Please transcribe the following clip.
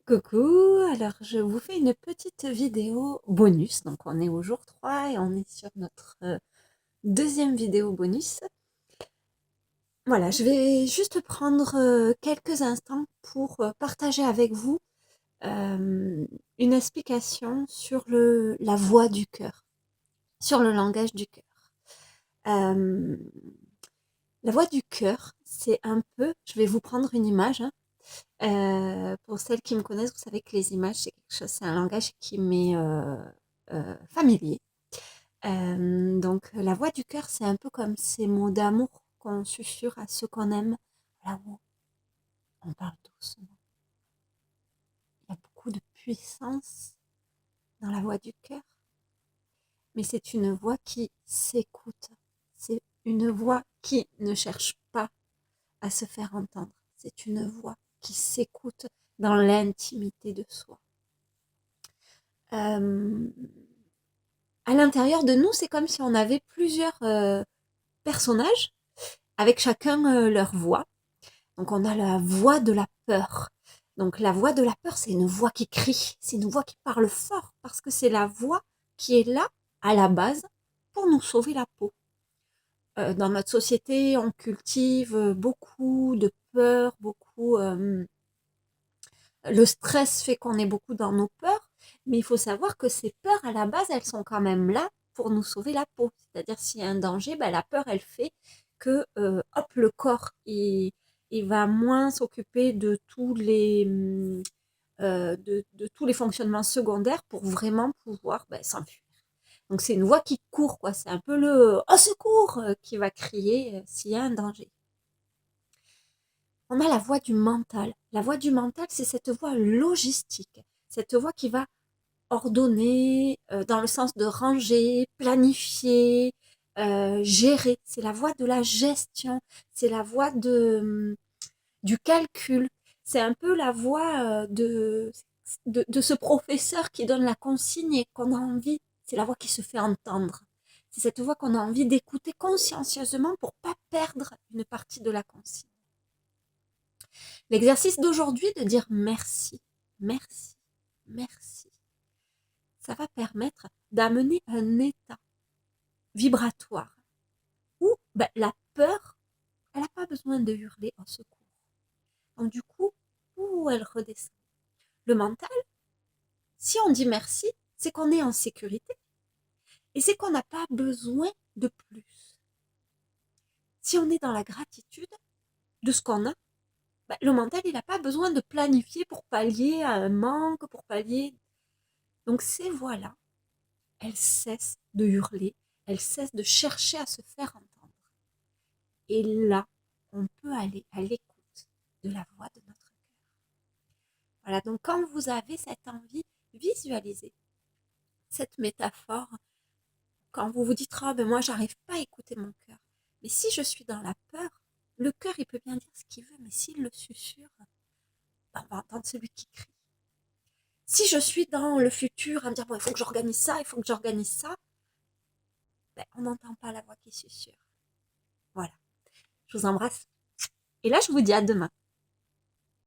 Coucou, alors je vous fais une petite vidéo bonus. Donc on est au jour 3 et on est sur notre deuxième vidéo bonus. Voilà, je vais juste prendre quelques instants pour partager avec vous une explication sur la voix du cœur, sur le langage du cœur. Euh, la voix du cœur, c'est un peu, je vais vous prendre une image, hein. Pour celles qui me connaissent, vous savez que les images, c'est quelque chose, c'est un langage qui m'est familier. Donc, la voix du cœur, c'est un peu comme ces mots d'amour qu'on susurre à ceux qu'on aime. Là-haut, on parle doucement. Il y a beaucoup de puissance dans la voix du cœur, mais c'est une voix qui s'écoute. C'est une voix qui ne cherche pas à se faire entendre. C'est une voix qui s'écoute dans l'intimité de soi. Euh, à l'intérieur de nous, c'est comme si on avait plusieurs personnages avec chacun leur voix. Donc on a la voix de la peur. Donc la voix de la peur, c'est une voix qui crie, c'est une voix qui parle fort parce que c'est la voix qui est là à la base pour nous sauver la peau. Dans notre société, on cultive beaucoup de peur, beaucoup le stress fait qu'on est beaucoup dans nos peurs, mais il faut savoir que ces peurs, à la base, elles sont quand même là pour nous sauver la peau. C'est-à-dire, s'il y a un danger, ben, la peur, elle fait que, hop, le corps, il va moins s'occuper de de tous les fonctionnements secondaires pour vraiment pouvoir ben, s'enfuir. Donc, c'est une voix qui court, quoi. C'est un peu le « au secours » qui va crier s'il y a un danger. On a la voix du mental. La voix du mental, c'est cette voix logistique, cette voix qui va ordonner dans le sens de ranger, planifier, gérer. C'est la voix de la gestion, c'est la voix du calcul. C'est un peu la voix de ce professeur qui donne la consigne et qu'on a envie. C'est la voix qui se fait entendre. C'est cette voix qu'on a envie d'écouter consciencieusement pour pas perdre une partie de la consigne. L'exercice d'aujourd'hui de dire merci, merci, merci, ça va permettre d'amener un état vibratoire où ben, la peur, elle n'a pas besoin de hurler au secours. Donc du coup, où elle redescend. Le mental, si on dit merci, c'est qu'on est en sécurité et c'est qu'on n'a pas besoin de plus. Si on est dans la gratitude de ce qu'on a, ben, le mental, il n'a pas besoin de planifier pour pallier à un manque, pour pallier. Donc ces voix-là, elles cessent de hurler, elles cessent de chercher à se faire entendre. Et là, on peut aller à l'écoute de la voix de notre cœur. Voilà, donc quand vous avez cette envie, visualisez cette métaphore. Quand vous vous dites, oh, ben moi, j'arrive pas à écouter mon cœur. Mais si je suis dans la peur, le cœur, il peut bien dire ce qu'il veut, mais s'il le susurre, ben, on va entendre celui qui crie. Si je suis dans le futur à me dire, bon, il faut que j'organise ça, il faut que j'organise ça, ben, on n'entend pas la voix qui susurre. Voilà. Je vous embrasse. Et là, je vous dis à demain.